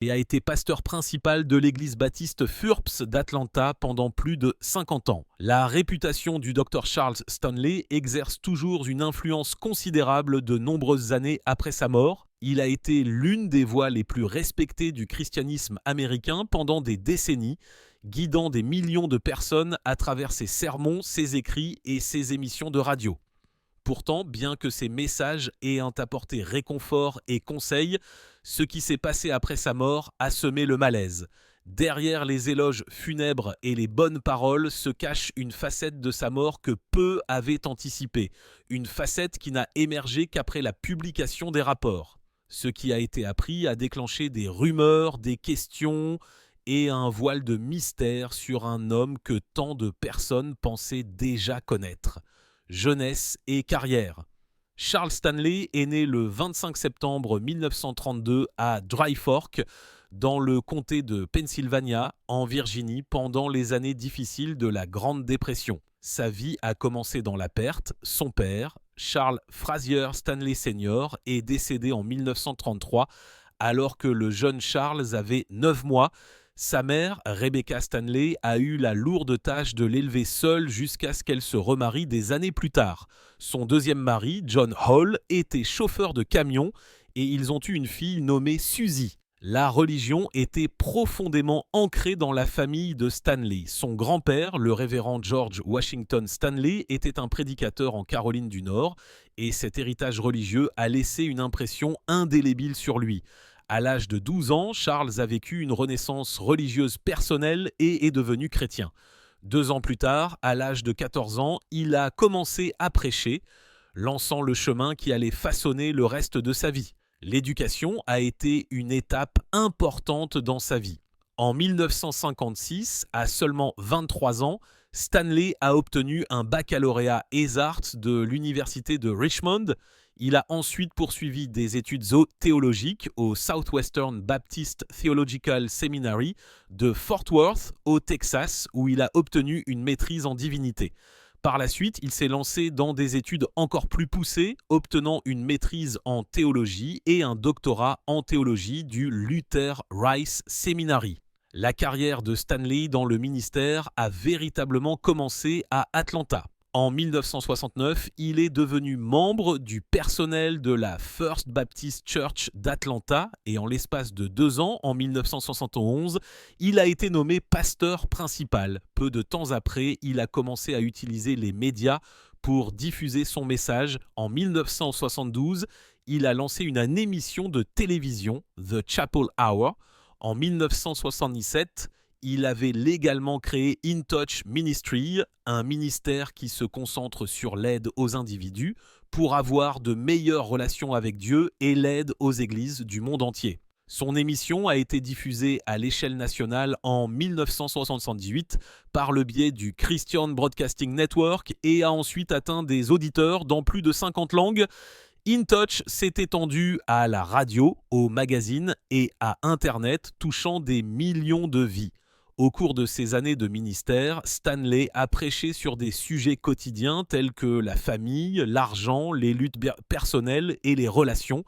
et a été pasteur principal de l'église baptiste Furps d'Atlanta pendant plus de 50 ans. La réputation du Dr Charles Stanley exerce toujours une influence considérable de nombreuses années après sa mort. Il a été l'une des voix les plus respectées du christianisme américain pendant des décennies, guidant des millions de personnes à travers ses sermons, ses écrits et ses émissions de radio. Pourtant, bien que ses messages aient apporté réconfort et conseil, ce qui s'est passé après sa mort a semé le malaise. Derrière les éloges funèbres et les bonnes paroles se cache une facette de sa mort que peu avaient anticipée, une facette qui n'a émergé qu'après la publication des rapports. Ce qui a été appris a déclenché des rumeurs, des questions et un voile de mystère sur un homme que tant de personnes pensaient déjà connaître. Jeunesse et carrière. Charles Stanley est né le 25 septembre 1932 à Dry Fork, dans le comté de Pennsylvania, en Virginie, pendant les années difficiles de la Grande Dépression. Sa vie a commencé dans la perte. Son père, Charles Frazier Stanley Sr., est décédé en 1933, alors que le jeune Charles avait 9 mois. Sa mère, Rebecca Stanley, a eu la lourde tâche de l'élever seule jusqu'à ce qu'elle se remarie des années plus tard. Son deuxième mari, John Hall, était chauffeur de camion et ils ont eu une fille nommée Susie. La religion était profondément ancrée dans la famille de Stanley. Son grand-père, le révérend George Washington Stanley, était un prédicateur en Caroline du Nord et cet héritage religieux a laissé une impression indélébile sur lui. À l'âge de 12 ans, Charles a vécu une renaissance religieuse personnelle et est devenu chrétien. 2 ans plus tard, à l'âge de 14 ans, il a commencé à prêcher, lançant le chemin qui allait façonner le reste de sa vie. L'éducation a été une étape importante dans sa vie. En 1956, à seulement 23 ans, Stanley a obtenu un baccalauréat Ès Arts de l'université de Richmond. Il a ensuite poursuivi des études théologiques au Southwestern Baptist Theological Seminary de Fort Worth, au Texas, où il a obtenu une maîtrise en divinité. Par la suite, il s'est lancé dans des études encore plus poussées, obtenant une maîtrise en théologie et un doctorat en théologie du Luther Rice Seminary. La carrière de Stanley dans le ministère a véritablement commencé à Atlanta. En 1969, il est devenu membre du personnel de la First Baptist Church d'Atlanta et en l'espace de 2 ans, en 1971, il a été nommé pasteur principal. Peu de temps après, il a commencé à utiliser les médias pour diffuser son message. En 1972, il a lancé une émission de télévision, The Chapel Hour. En 1977, il avait légalement créé In Touch Ministry, un ministère qui se concentre sur l'aide aux individus pour avoir de meilleures relations avec Dieu et l'aide aux églises du monde entier. Son émission a été diffusée à l'échelle nationale en 1978 par le biais du Christian Broadcasting Network et a ensuite atteint des auditeurs dans plus de 50 langues. In Touch s'est étendu à la radio, aux magazines et à Internet, touchant des millions de vies. Au cours de ces années de ministère, Stanley a prêché sur des sujets quotidiens tels que la famille, l'argent, les luttes personnelles et les relations,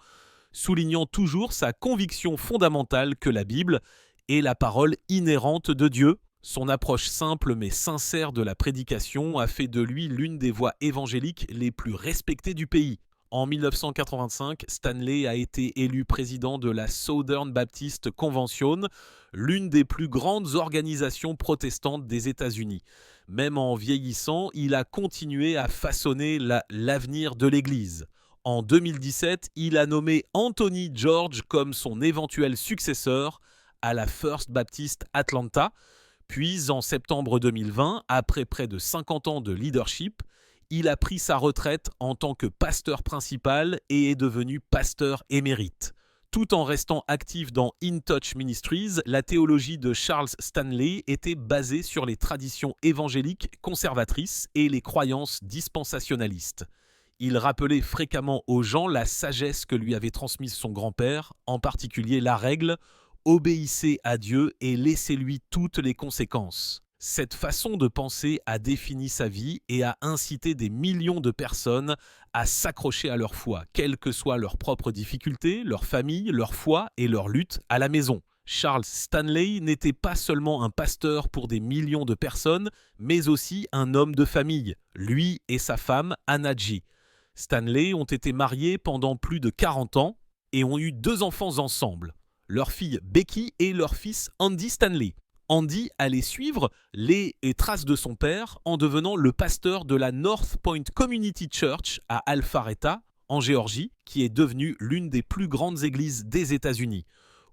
soulignant toujours sa conviction fondamentale que la Bible est la parole inhérente de Dieu. Son approche simple mais sincère de la prédication a fait de lui l'une des voix évangéliques les plus respectées du pays. En 1985, Stanley a été élu président de la Southern Baptist Convention, l'une des plus grandes organisations protestantes des États-Unis. Même en vieillissant, il a continué à façonner l'avenir de l'Église. En 2017, il a nommé Anthony George comme son éventuel successeur à la First Baptist Atlanta. Puis, en septembre 2020, après près de 50 ans de leadership, il a pris sa retraite en tant que pasteur principal et est devenu pasteur émérite. Tout en restant actif dans In Touch Ministries, la théologie de Charles Stanley était basée sur les traditions évangéliques conservatrices et les croyances dispensationalistes. Il rappelait fréquemment aux gens la sagesse que lui avait transmise son grand-père, en particulier la règle « Obéissez à Dieu et laissez-lui toutes les conséquences ». Cette façon de penser a défini sa vie et a incité des millions de personnes à s'accrocher à leur foi, quelles que soient leurs propres difficultés, leur famille, leur foi et leur lutte à la maison. Charles Stanley n'était pas seulement un pasteur pour des millions de personnes, mais aussi un homme de famille, lui et sa femme Anna G. Stanley ont été mariés pendant plus de 40 ans et ont eu 2 enfants ensemble, leur fille Becky et leur fils Andy Stanley. Andy allait suivre les traces de son père en devenant le pasteur de la North Point Community Church à Alpharetta, en Géorgie, qui est devenue l'une des plus grandes églises des États-Unis.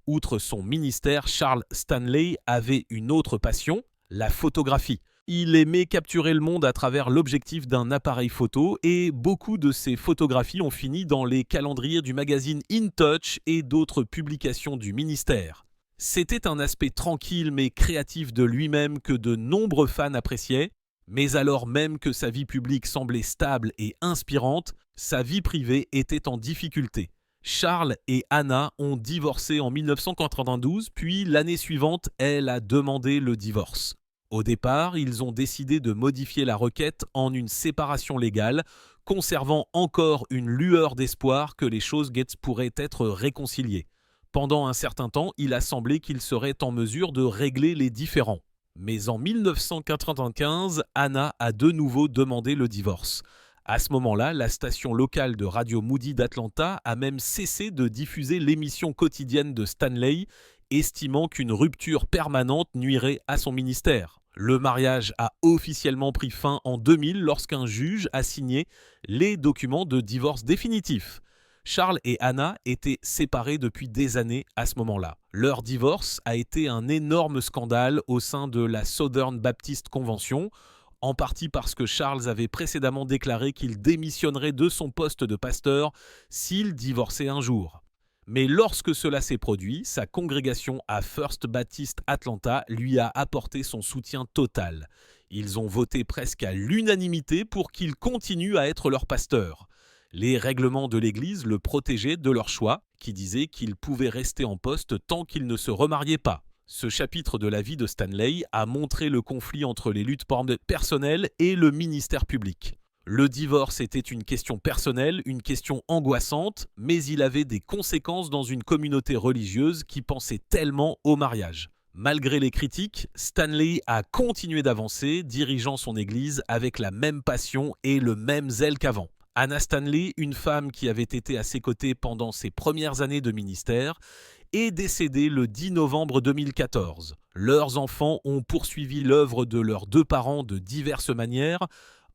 Outre son ministère, Charles Stanley avait une autre passion, la photographie. Il aimait capturer le monde à travers l'objectif d'un appareil photo et beaucoup de ses photographies ont fini dans les calendriers du magazine In Touch et d'autres publications du ministère. C'était un aspect tranquille mais créatif de lui-même que de nombreux fans appréciaient, mais alors même que sa vie publique semblait stable et inspirante, sa vie privée était en difficulté. Charles et Anna ont divorcé en 1992, puis l'année suivante, elle a demandé le divorce. Au départ, ils ont décidé de modifier la requête en une séparation légale, conservant encore une lueur d'espoir que les choses pourraient être réconciliées. Pendant un certain temps, il a semblé qu'ils seraient en mesure de régler les différends. Mais en 1995, Anna a de nouveau demandé le divorce. À ce moment-là, la station locale de Radio Moody d'Atlanta a même cessé de diffuser l'émission quotidienne de Stanley, estimant qu'une rupture permanente nuirait à son ministère. Le mariage a officiellement pris fin en 2000 lorsqu'un juge a signé les documents de divorce définitif. Charles et Anna étaient séparés depuis des années à ce moment-là. Leur divorce a été un énorme scandale au sein de la Southern Baptist Convention, en partie parce que Charles avait précédemment déclaré qu'il démissionnerait de son poste de pasteur s'il divorçait un jour. Mais lorsque cela s'est produit, sa congrégation à First Baptist Atlanta lui a apporté son soutien total. Ils ont voté presque à l'unanimité pour qu'il continue à être leur pasteur. Les règlements de l'Église le protégeaient de leur choix, qui disait qu'il pouvait rester en poste tant qu'il ne se remariait pas. Ce chapitre de la vie de Stanley a montré le conflit entre les luttes personnelles et le ministère public. Le divorce était une question personnelle, une question angoissante, mais il avait des conséquences dans une communauté religieuse qui pensait tellement au mariage. Malgré les critiques, Stanley a continué d'avancer, dirigeant son église avec la même passion et le même zèle qu'avant. Anna Stanley, une femme qui avait été à ses côtés pendant ses premières années de ministère, est décédée le 10 novembre 2014. Leurs enfants ont poursuivi l'œuvre de leurs 2 parents de diverses manières.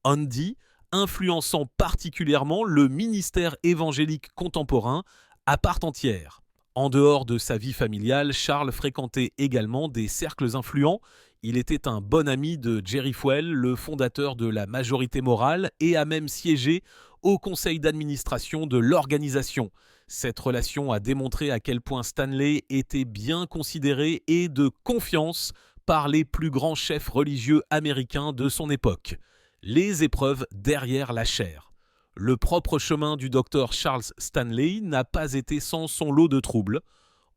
Andy, influençant particulièrement le ministère évangélique contemporain à part entière. En dehors de sa vie familiale, Charles fréquentait également des cercles influents. Il était un bon ami de Jerry Falwell, le fondateur de la Majorité morale, et a même siégé au conseil d'administration de l'organisation. Cette relation a démontré à quel point Stanley était bien considéré et de confiance par les plus grands chefs religieux américains de son époque. Les épreuves derrière la chair. Le propre chemin du docteur Charles Stanley n'a pas été sans son lot de troubles,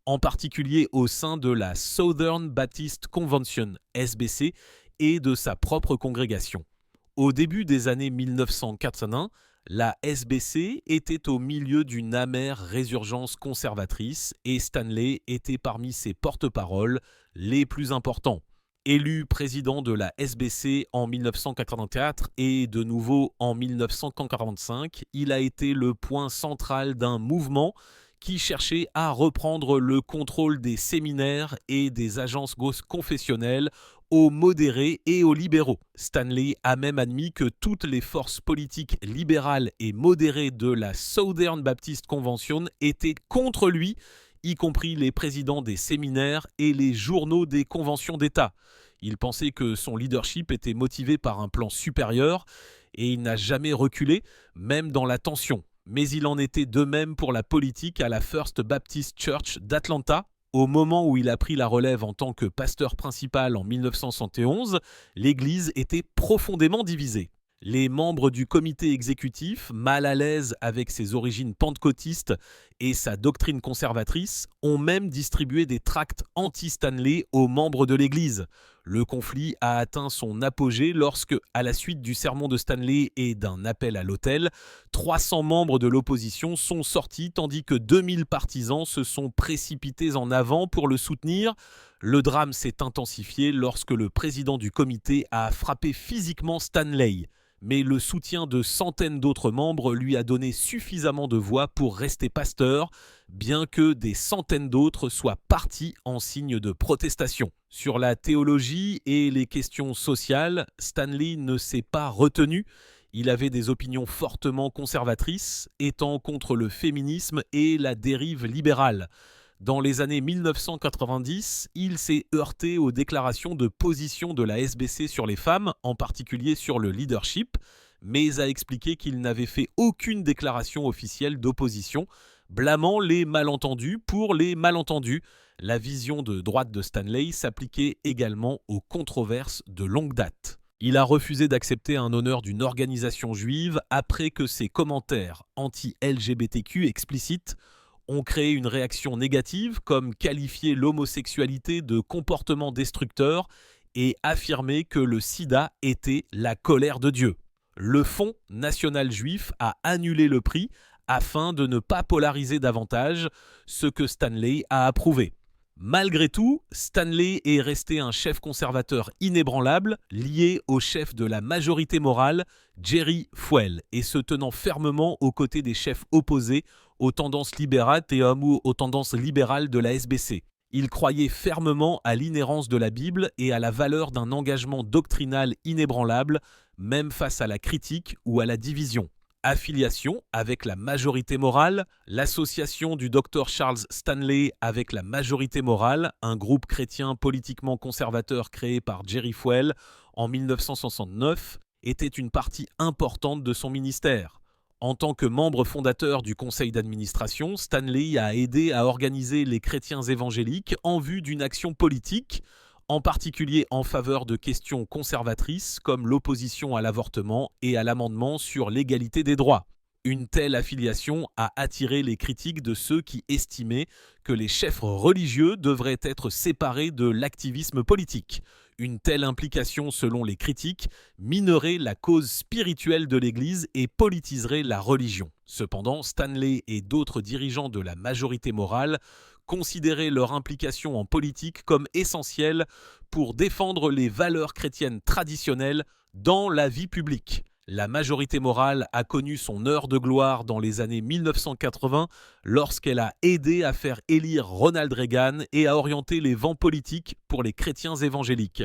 en particulier au sein de la Southern Baptist Convention, SBC, et de sa propre congrégation. Au début des années 1981, la SBC était au milieu d'une amère résurgence conservatrice et Stanley était parmi ses porte-paroles les plus importants. Élu président de la SBC en 1984 et de nouveau en 1945, il a été le point central d'un mouvement qui cherchait à reprendre le contrôle des séminaires et des agences confessionnelles aux modérés et aux libéraux. Stanley a même admis que toutes les forces politiques libérales et modérées de la Southern Baptist Convention étaient contre lui, y compris les présidents des séminaires et les journaux des conventions d'État. Il pensait que son leadership était motivé par un plan supérieur et il n'a jamais reculé, même dans la tension. Mais il en était de même pour la politique à la First Baptist Church d'Atlanta. Au moment où il a pris la relève en tant que pasteur principal en 1971, l'Église était profondément divisée. Les membres du comité exécutif, mal à l'aise avec ses origines pentecôtistes et sa doctrine conservatrice, ont même distribué des tracts anti-Stanley aux membres de l'Église. Le conflit a atteint son apogée lorsque, à la suite du sermon de Stanley et d'un appel à l'autel, 300 membres de l'opposition sont sortis tandis que 2000 partisans se sont précipités en avant pour le soutenir. Le drame s'est intensifié lorsque le président du comité a frappé physiquement Stanley. Mais le soutien de centaines d'autres membres lui a donné suffisamment de voix pour rester pasteur, bien que des centaines d'autres soient partis en signe de protestation. Sur la théologie et les questions sociales, Stanley ne s'est pas retenu. Il avait des opinions fortement conservatrices, étant contre le féminisme et la dérive libérale. Dans les années 1990, il s'est heurté aux déclarations de position de la SBC sur les femmes, en particulier sur le leadership, mais a expliqué qu'il n'avait fait aucune déclaration officielle d'opposition, blâmant les malentendus pour les malentendus. La vision de droite de Stanley s'appliquait également aux controverses de longue date. Il a refusé d'accepter un honneur d'une organisation juive après que ses commentaires anti-LGBTQ explicites ont créé une réaction négative, comme qualifier l'homosexualité de comportement destructeur et affirmer que le sida était la colère de Dieu. Le Fonds national juif a annulé le prix afin de ne pas polariser davantage, ce que Stanley a approuvé. Malgré tout, Stanley est resté un chef conservateur inébranlable, lié au chef de la majorité morale, Jerry Falwell, et se tenant fermement aux côtés des chefs opposés aux tendances libérales et aux tendances libérales de la SBC. Il croyait fermement à l'inhérence de la Bible et à la valeur d'un engagement doctrinal inébranlable, même face à la critique ou à la division. Affiliation avec la majorité morale, l'association du Dr Charles Stanley avec la majorité morale, un groupe chrétien politiquement conservateur créé par Jerry Falwell en 1969, était une partie importante de son ministère. En tant que membre fondateur du conseil d'administration, Stanley a aidé à organiser les chrétiens évangéliques en vue d'une action politique, en particulier en faveur de questions conservatrices comme l'opposition à l'avortement et à l'amendement sur l'égalité des droits. Une telle affiliation a attiré les critiques de ceux qui estimaient que les chefs religieux devraient être séparés de l'activisme politique. Une telle implication, selon les critiques, minerait la cause spirituelle de l'Église et politiserait la religion. Cependant, Stanley et d'autres dirigeants de la majorité morale considéraient leur implication en politique comme essentielle pour défendre les valeurs chrétiennes traditionnelles dans la vie publique. La majorité morale a connu son heure de gloire dans les années 1980 lorsqu'elle a aidé à faire élire Ronald Reagan et à orienter les vents politiques pour les chrétiens évangéliques.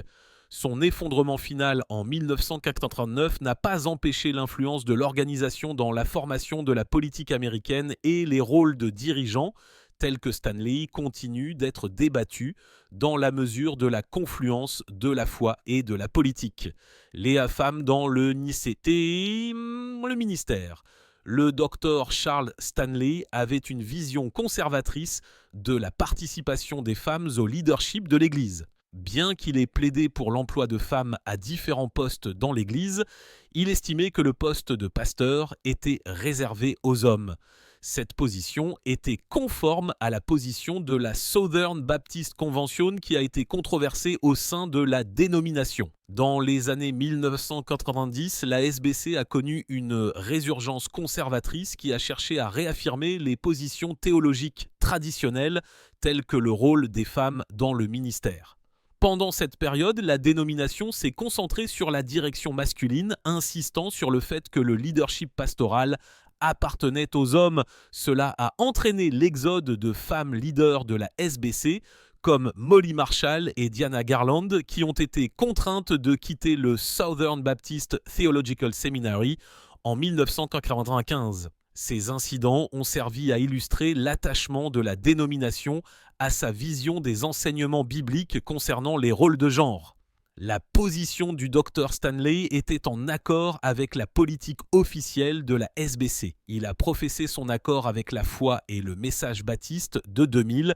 Son effondrement final en 1989 n'a pas empêché l'influence de l'organisation dans la formation de la politique américaine et les rôles de dirigeants, tels que Stanley, continuent d'être débattus dans la mesure de la confluence de la foi et de la politique. Les femmes dans le ministère. Le docteur Charles Stanley avait une vision conservatrice de la participation des femmes au leadership de l'Église. Bien qu'il ait plaidé pour l'emploi de femmes à différents postes dans l'Église, il estimait que le poste de pasteur était réservé aux hommes. Cette position était conforme à la position de la Southern Baptist Convention qui a été controversée au sein de la dénomination. Dans les années 1990, la SBC a connu une résurgence conservatrice qui a cherché à réaffirmer les positions théologiques traditionnelles telles que le rôle des femmes dans le ministère. Pendant cette période, la dénomination s'est concentrée sur la direction masculine, insistant sur le fait que le leadership pastoral appartenait aux hommes. Cela a entraîné l'exode de femmes leaders de la SBC, comme Molly Marshall et Diana Garland, qui ont été contraintes de quitter le Southern Baptist Theological Seminary en 1995. Ces incidents ont servi à illustrer l'attachement de la dénomination à sa vision des enseignements bibliques concernant les rôles de genre. La position du Dr Stanley était en accord avec la politique officielle de la SBC. Il a professé son accord avec la foi et le message baptiste de 2000,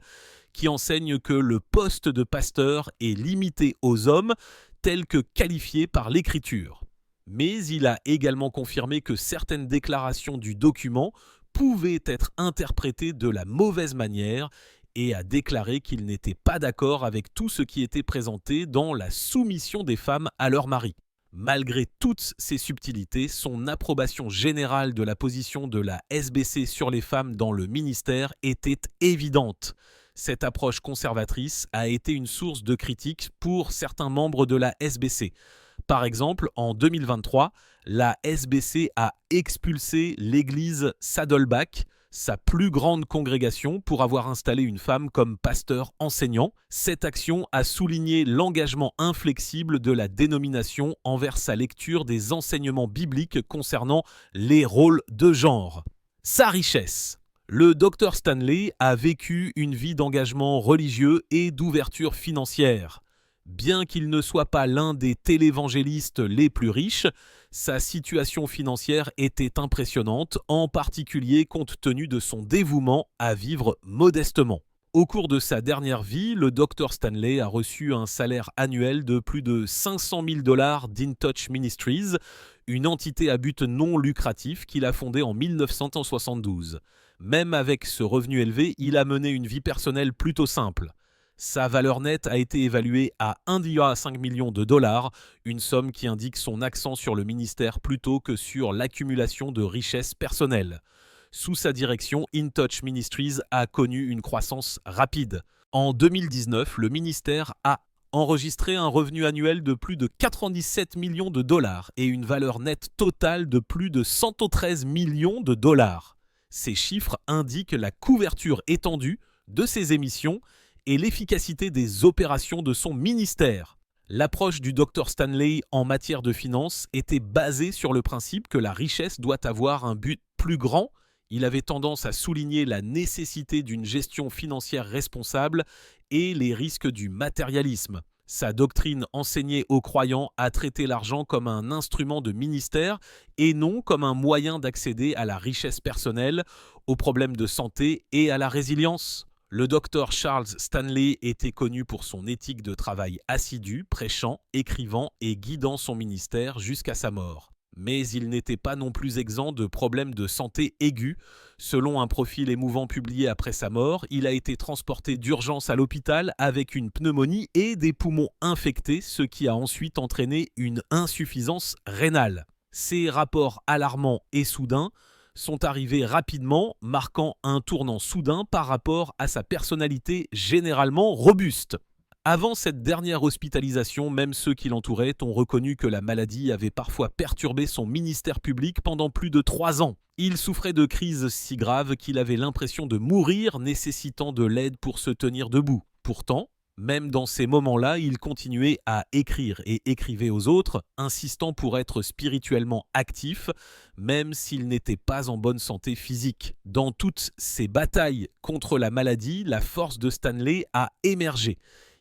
qui enseigne que le poste de pasteur est limité aux hommes, tel que qualifié par l'Écriture. Mais il a également confirmé que certaines déclarations du document pouvaient être interprétées de la mauvaise manière et a déclaré qu'il n'était pas d'accord avec tout ce qui était présenté dans la soumission des femmes à leur mari. Malgré toutes ces subtilités, son approbation générale de la position de la SBC sur les femmes dans le ministère était évidente. Cette approche conservatrice a été une source de critique pour certains membres de la SBC. Par exemple, en 2023, la SBC a expulsé l'église Saddleback, sa plus grande congrégation, pour avoir installé une femme comme pasteur enseignant. Cette action a souligné l'engagement inflexible de la dénomination envers sa lecture des enseignements bibliques concernant les rôles de genre. Sa richesse. Le Dr Stanley a vécu une vie d'engagement religieux et d'ouverture financière. Bien qu'il ne soit pas l'un des télévangélistes les plus riches, sa situation financière était impressionnante, en particulier compte tenu de son dévouement à vivre modestement. Au cours de sa dernière vie, le Dr Stanley a reçu un salaire annuel de plus de $500 000 d'InTouch Ministries, une entité à but non lucratif qu'il a fondée en 1972. Même avec ce revenu élevé, il a mené une vie personnelle plutôt simple. Sa valeur nette a été évaluée à $1,5 million, une somme qui indique son accent sur le ministère plutôt que sur l'accumulation de richesses personnelles. Sous sa direction, InTouch Ministries a connu une croissance rapide. En 2019, le ministère a enregistré un revenu annuel de plus de $97 millions et une valeur nette totale de plus de $113 millions. Ces chiffres indiquent la couverture étendue de ses émissions et l'efficacité des opérations de son ministère. L'approche du Dr Stanley en matière de finances était basée sur le principe que la richesse doit avoir un but plus grand. Il avait tendance à souligner la nécessité d'une gestion financière responsable et les risques du matérialisme. Sa doctrine enseignée aux croyants a traité l'argent comme un instrument de ministère et non comme un moyen d'accéder à la richesse personnelle, aux problèmes de santé et à la résilience. Le docteur Charles Stanley était connu pour son éthique de travail assidue, prêchant, écrivant et guidant son ministère jusqu'à sa mort. Mais il n'était pas non plus exempt de problèmes de santé aigus. Selon un profil émouvant publié après sa mort, il a été transporté d'urgence à l'hôpital avec une pneumonie et des poumons infectés, ce qui a ensuite entraîné une insuffisance rénale. Ces rapports alarmants et soudains sont arrivés rapidement, marquant un tournant soudain par rapport à sa personnalité généralement robuste. Avant cette dernière hospitalisation, même ceux qui l'entouraient ont reconnu que la maladie avait parfois perturbé son ministère public pendant plus de 3 ans. Il souffrait de crises si graves qu'il avait l'impression de mourir, nécessitant de l'aide pour se tenir debout. Pourtant, même dans ces moments-là, il continuait à écrire et écrivait aux autres, insistant pour être spirituellement actif, même s'il n'était pas en bonne santé physique. Dans toutes ces batailles contre la maladie, la force de Stanley a émergé.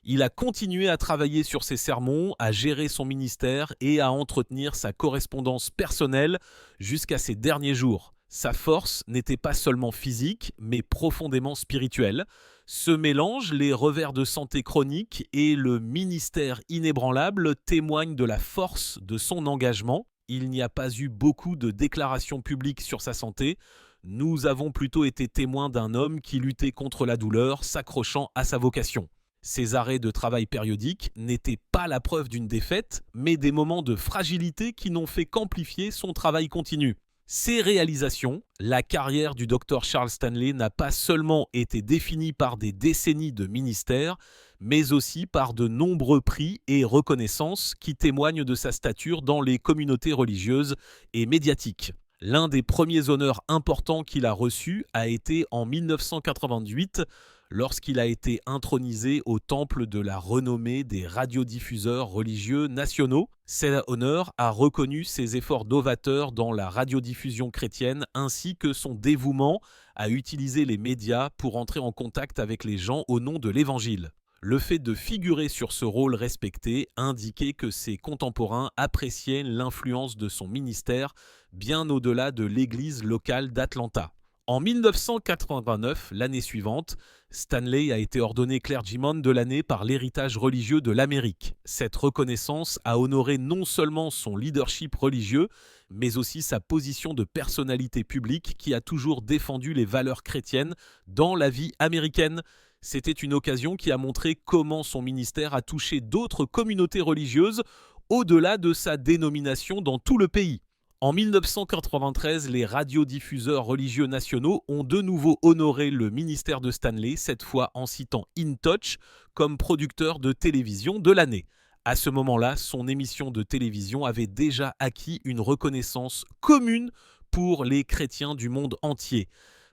Il a continué à travailler sur ses sermons, à gérer son ministère et à entretenir sa correspondance personnelle jusqu'à ses derniers jours. Sa force n'était pas seulement physique, mais profondément spirituelle. Ce mélange, les revers de santé chroniques et le ministère inébranlable témoignent de la force de son engagement. Il n'y a pas eu beaucoup de déclarations publiques sur sa santé. Nous avons plutôt été témoins d'un homme qui luttait contre la douleur, s'accrochant à sa vocation. Ces arrêts de travail périodiques n'étaient pas la preuve d'une défaite, mais des moments de fragilité qui n'ont fait qu'amplifier son travail continu. Ces réalisations, la carrière du Dr Charles Stanley n'a pas seulement été définie par des décennies de ministère, mais aussi par de nombreux prix et reconnaissances qui témoignent de sa stature dans les communautés religieuses et médiatiques. L'un des premiers honneurs importants qu'il a reçus a été en 1988, lorsqu'il a été intronisé au temple de la renommée des radiodiffuseurs religieux nationaux. Cet honneur a reconnu ses efforts novateurs dans la radiodiffusion chrétienne ainsi que son dévouement à utiliser les médias pour entrer en contact avec les gens au nom de l'Évangile. Le fait de figurer sur ce rôle respecté indiquait que ses contemporains appréciaient l'influence de son ministère bien au-delà de l'église locale d'Atlanta. En 1989, l'année suivante, Stanley a été ordonné clergyman de l'année par l'héritage religieux de l'Amérique. Cette reconnaissance a honoré non seulement son leadership religieux, mais aussi sa position de personnalité publique qui a toujours défendu les valeurs chrétiennes dans la vie américaine. C'était une occasion qui a montré comment son ministère a touché d'autres communautés religieuses au-delà de sa dénomination dans tout le pays. En 1993, les radiodiffuseurs religieux nationaux ont de nouveau honoré le ministère de Stanley, cette fois en citant In Touch comme producteur de télévision de l'année. À ce moment-là, son émission de télévision avait déjà acquis une reconnaissance commune pour les chrétiens du monde entier.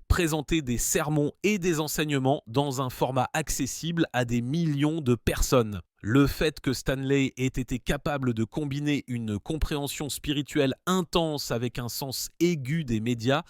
Présenter des sermons et des enseignements dans un format accessible à des millions de personnes. Le fait que Stanley ait été capable de combiner une compréhension spirituelle intense avec un sens aigu des médias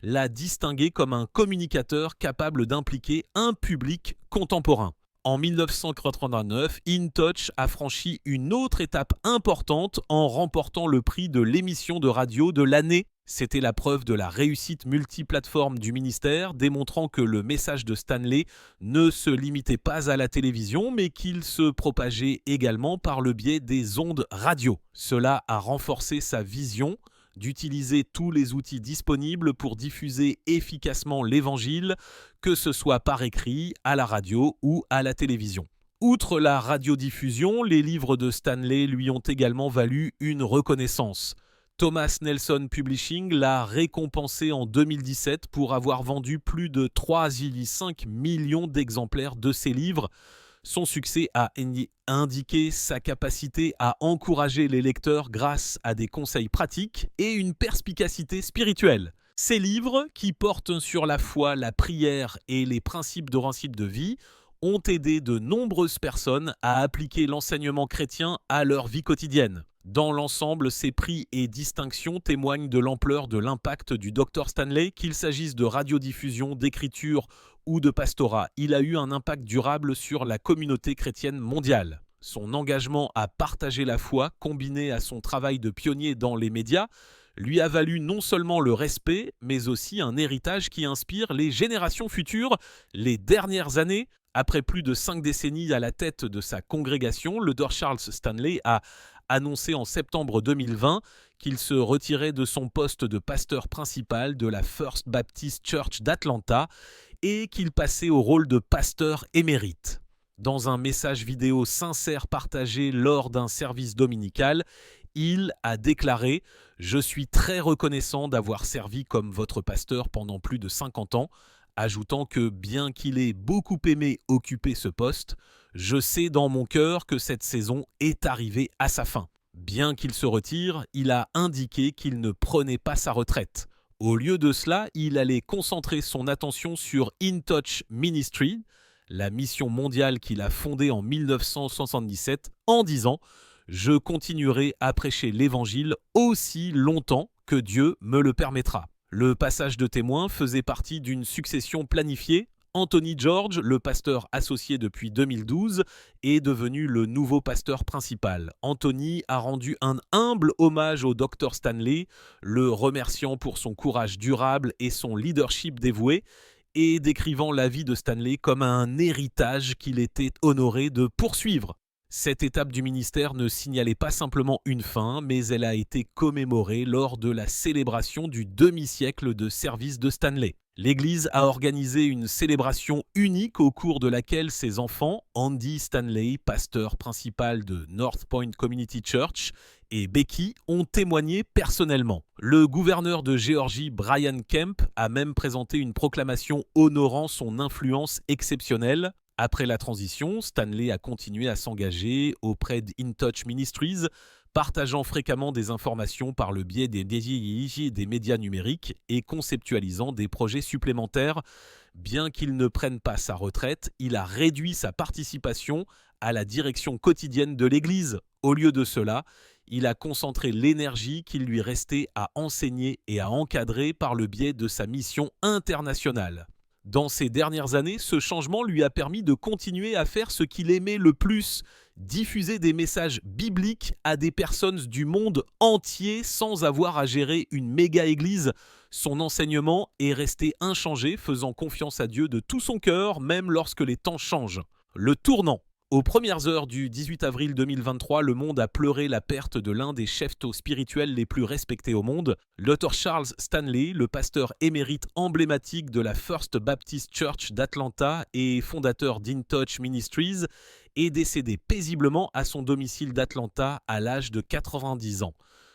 l'a distingué comme un communicateur capable d'impliquer un public contemporain. En 1989, In Touch a franchi une autre étape importante en remportant le prix de l'émission de radio de l'année. C'était la preuve de la réussite multiplateforme du ministère, démontrant que le message de Stanley ne se limitait pas à la télévision, mais qu'il se propageait également par le biais des ondes radio. Cela a renforcé sa vision d'utiliser tous les outils disponibles pour diffuser efficacement l'évangile, que ce soit par écrit, à la radio ou à la télévision. Outre la radiodiffusion, les livres de Stanley lui ont également valu une reconnaissance. Thomas Nelson Publishing l'a récompensé en 2017 pour avoir vendu plus de 3,5 millions d'exemplaires de ses livres. Son succès a indiqué sa capacité à encourager les lecteurs grâce à des conseils pratiques et une perspicacité spirituelle. Ces livres, qui portent sur la foi, la prière et les principes de vie, ont aidé de nombreuses personnes à appliquer l'enseignement chrétien à leur vie quotidienne. Dans l'ensemble, ces prix et distinctions témoignent de l'ampleur de l'impact du Dr Stanley, qu'il s'agisse de radiodiffusion, d'écriture ou de pastorat. Il a eu un impact durable sur la communauté chrétienne mondiale. Son engagement à partager la foi, combiné à son travail de pionnier dans les médias, lui a valu non seulement le respect, mais aussi un héritage qui inspire les générations futures. Les dernières années, après plus de 5 décennies à la tête de sa congrégation, le Dr Charles Stanley a annoncé en septembre 2020 qu'il se retirait de son poste de pasteur principal de la First Baptist Church d'Atlanta et qu'il passait au rôle de pasteur émérite. Dans un message vidéo sincère partagé lors d'un service dominical, il a déclaré « Je suis très reconnaissant d'avoir servi comme votre pasteur pendant plus de 50 ans », ajoutant que bien qu'il ait beaucoup aimé occuper ce poste, je sais dans mon cœur que cette saison est arrivée à sa fin. Bien qu'il se retire, il a indiqué qu'il ne prenait pas sa retraite. Au lieu de cela, il allait concentrer son attention sur In Touch Ministry, la mission mondiale qu'il a fondée en 1977, en disant « Je continuerai à prêcher l'Évangile aussi longtemps que Dieu me le permettra ». Le passage de témoin faisait partie d'une succession planifiée. Anthony George, le pasteur associé depuis 2012, est devenu le nouveau pasteur principal. Anthony a rendu un humble hommage au Dr Stanley, le remerciant pour son courage durable et son leadership dévoué, et décrivant la vie de Stanley comme un héritage qu'il était honoré de poursuivre. Cette étape du ministère ne signalait pas simplement une fin, mais elle a été commémorée lors de la célébration du demi-siècle de service de Stanley. L'Église a organisé une célébration unique au cours de laquelle ses enfants, Andy Stanley, pasteur principal de North Point Community Church, et Becky, ont témoigné personnellement. Le gouverneur de Géorgie, Brian Kemp, a même présenté une proclamation honorant son influence exceptionnelle. Après la transition, Stanley a continué à s'engager auprès d'In Touch Ministries, partageant fréquemment des informations par le biais des médias numériques et conceptualisant des projets supplémentaires. Bien qu'il ne prenne pas sa retraite, il a réduit sa participation à la direction quotidienne de l'Église. Au lieu de cela, il a concentré l'énergie qu'il lui restait à enseigner et à encadrer par le biais de sa mission internationale. Dans ces dernières années, ce changement lui a permis de continuer à faire ce qu'il aimait le plus, diffuser des messages bibliques à des personnes du monde entier sans avoir à gérer une méga-église. Son enseignement est resté inchangé, faisant confiance à Dieu de tout son cœur, même lorsque les temps changent. Le tournant. Aux premières heures du 18 avril 2023, le monde a pleuré la perte de l'un des chefs spirituels les plus respectés au monde. Le Dr Charles Stanley, le pasteur émérite emblématique de la First Baptist Church d'Atlanta et fondateur d'InTouch Ministries, est décédé paisiblement à son domicile d'Atlanta à l'âge de 90 ans.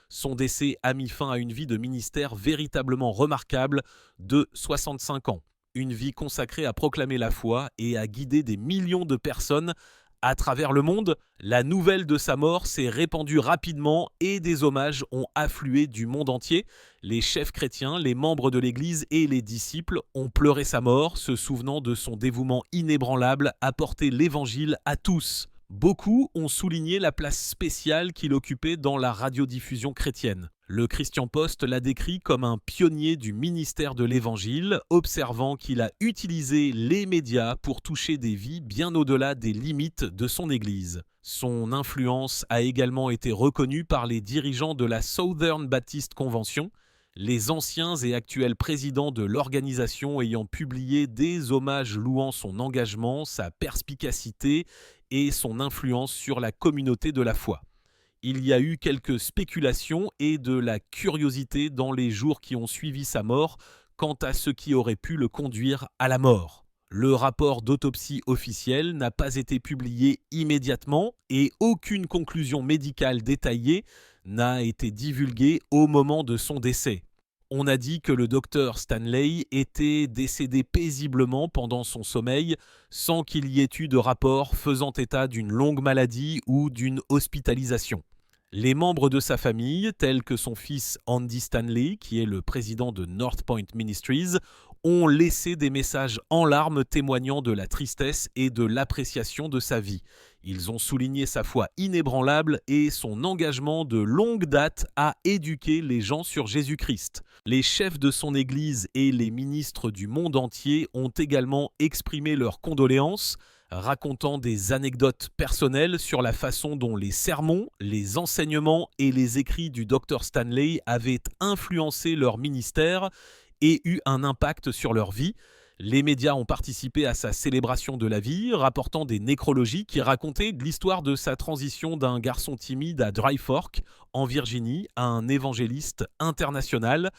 Son décès a mis fin à une vie de ministère véritablement remarquable de 65 ans. Une vie consacrée à proclamer la foi et à guider des millions de personnes à travers le monde. La nouvelle de sa mort s'est répandue rapidement et des hommages ont afflué du monde entier. Les chefs chrétiens, les membres de l'Église et les disciples ont pleuré sa mort, se souvenant de son dévouement inébranlable à porter l'Évangile à tous. Beaucoup ont souligné la place spéciale qu'il occupait dans la radiodiffusion chrétienne. Le Christian Post l'a décrit comme un pionnier du ministère de l'Évangile, observant qu'il a utilisé les médias pour toucher des vies bien au-delà des limites de son Église. Son influence a également été reconnue par les dirigeants de la Southern Baptist Convention, les anciens et actuels présidents de l'organisation ayant publié des hommages louant son engagement, sa perspicacité et son influence sur la communauté de la foi. Il y a eu quelques spéculations et de la curiosité dans les jours qui ont suivi sa mort quant à ce qui aurait pu le conduire à la mort. Le rapport d'autopsie officiel n'a pas été publié immédiatement et aucune conclusion médicale détaillée n'a été divulguée au moment de son décès. On a dit que le docteur Stanley était décédé paisiblement pendant son sommeil sans qu'il y ait eu de rapport faisant état d'une longue maladie ou d'une hospitalisation. Les membres de sa famille, tels que son fils Andy Stanley, qui est le président de North Point Ministries, ont laissé des messages en larmes témoignant de la tristesse et de l'appréciation de sa vie. Ils ont souligné sa foi inébranlable et son engagement de longue date à éduquer les gens sur Jésus-Christ. Les chefs de son Église et les ministres du monde entier ont également exprimé leurs condoléances, racontant des anecdotes personnelles sur la façon dont les sermons, les enseignements et les écrits du Dr Stanley avaient influencé leur ministère et eu un impact sur leur vie. Les médias ont participé à sa célébration de la vie, rapportant des nécrologies qui racontaient l'histoire de sa transition d'un garçon timide à Dry Fork, en Virginie, à un évangéliste international.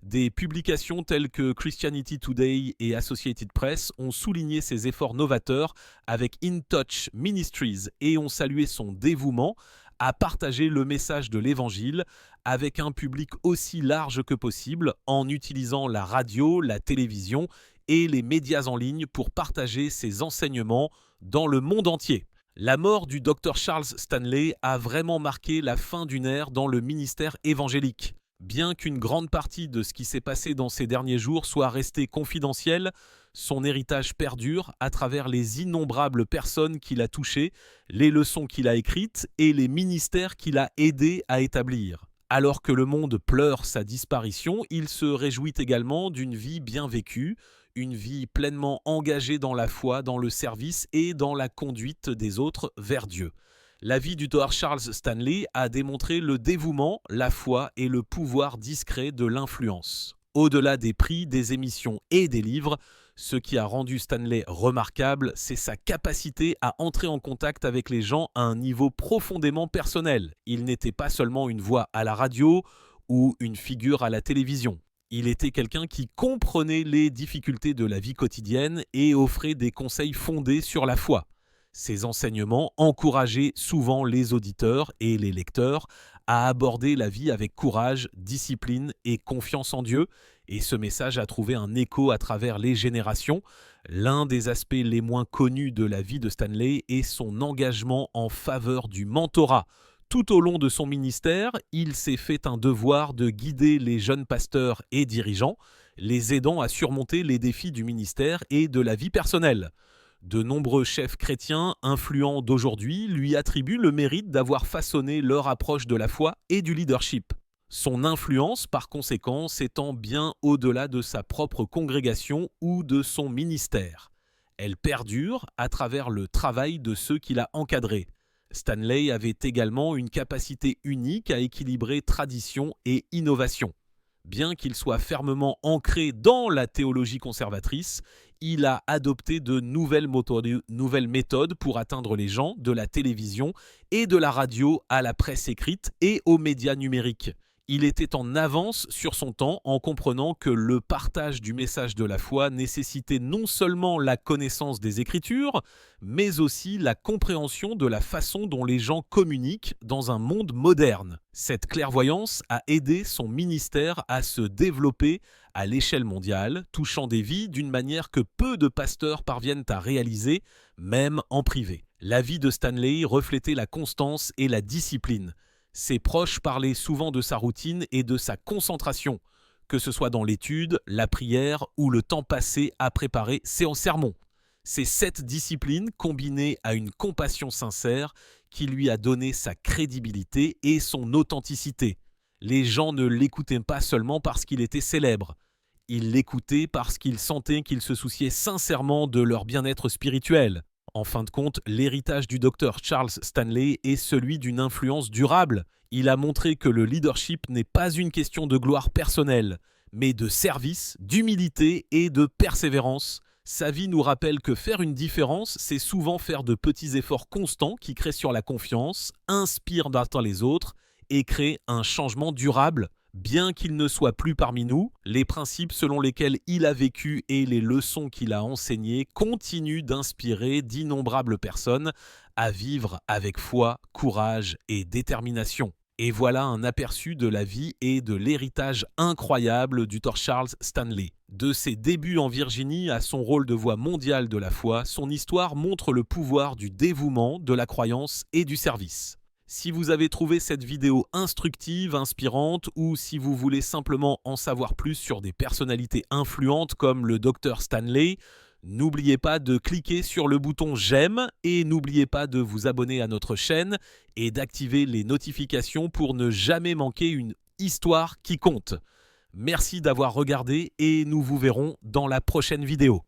Des publications telles que Christianity Today et Associated Press ont souligné ses efforts novateurs avec InTouch Ministries et ont salué son dévouement à partager le message de l'Évangile avec un public aussi large que possible en utilisant la radio, la télévision et les médias en ligne pour partager ses enseignements dans le monde entier. La mort du Dr Charles Stanley a vraiment marqué la fin d'une ère dans le ministère évangélique. Bien qu'une grande partie de ce qui s'est passé dans ces derniers jours soit resté confidentiel, son héritage perdure à travers les innombrables personnes qu'il a touchées, les leçons qu'il a écrites et les ministères qu'il a aidés à établir. Alors que le monde pleure sa disparition, il se réjouit également d'une vie bien vécue, une vie pleinement engagée dans la foi, dans le service et dans la conduite des autres vers Dieu. La vie du Dr Charles Stanley a démontré le dévouement, la foi et le pouvoir discret de l'influence. Au-delà des prix, des émissions et des livres, ce qui a rendu Stanley remarquable, c'est sa capacité à entrer en contact avec les gens à un niveau profondément personnel. Il n'était pas seulement une voix à la radio ou une figure à la télévision. Il était quelqu'un qui comprenait les difficultés de la vie quotidienne et offrait des conseils fondés sur la foi. Ses enseignements encourageaient souvent les auditeurs et les lecteurs à aborder la vie avec courage, discipline et confiance en Dieu, et ce message a trouvé un écho à travers les générations. L'un des aspects les moins connus de la vie de Stanley est son engagement en faveur du mentorat. Tout au long de son ministère, il s'est fait un devoir de guider les jeunes pasteurs et dirigeants, les aidant à surmonter les défis du ministère et de la vie personnelle. De nombreux chefs chrétiens influents d'aujourd'hui lui attribuent le mérite d'avoir façonné leur approche de la foi et du leadership. Son influence, par conséquent, s'étend bien au-delà de sa propre congrégation ou de son ministère. Elle perdure à travers le travail de ceux qu'il a encadrés. Stanley avait également une capacité unique à équilibrer tradition et innovation. Bien qu'il soit fermement ancré dans la théologie conservatrice, il a adopté de nouvelles méthodes pour atteindre les gens, de la télévision et de la radio à la presse écrite et aux médias numériques. Il était en avance sur son temps en comprenant que le partage du message de la foi nécessitait non seulement la connaissance des Écritures, mais aussi la compréhension de la façon dont les gens communiquent dans un monde moderne. Cette clairvoyance a aidé son ministère à se développer à l'échelle mondiale, touchant des vies d'une manière que peu de pasteurs parviennent à réaliser, même en privé. La vie de Stanley reflétait la constance et la discipline. Ses proches parlaient souvent de sa routine et de sa concentration, que ce soit dans l'étude, la prière ou le temps passé à préparer ses sermons. C'est cette discipline, combinée à une compassion sincère, qui lui a donné sa crédibilité et son authenticité. Les gens ne l'écoutaient pas seulement parce qu'il était célèbre. Ils l'écoutaient parce qu'ils sentaient qu'il se souciait sincèrement de leur bien-être spirituel. En fin de compte, l'héritage du Dr Charles Stanley est celui d'une influence durable. Il a montré que le leadership n'est pas une question de gloire personnelle, mais de service, d'humilité et de persévérance. Sa vie nous rappelle que faire une différence, c'est souvent faire de petits efforts constants qui créent sur la confiance, inspirent d'atteindre les autres et créent un changement durable. Bien qu'il ne soit plus parmi nous, les principes selon lesquels il a vécu et les leçons qu'il a enseignées continuent d'inspirer d'innombrables personnes à vivre avec foi, courage et détermination. Et voilà un aperçu de la vie et de l'héritage incroyable du Dr Charles Stanley. De ses débuts en Virginie à son rôle de voix mondiale de la foi, son histoire montre le pouvoir du dévouement, de la croyance et du service. Si vous avez trouvé cette vidéo instructive, inspirante, ou si vous voulez simplement en savoir plus sur des personnalités influentes comme le Dr Stanley, n'oubliez pas de cliquer sur le bouton j'aime et n'oubliez pas de vous abonner à notre chaîne et d'activer les notifications pour ne jamais manquer une histoire qui compte. Merci d'avoir regardé et nous vous verrons dans la prochaine vidéo.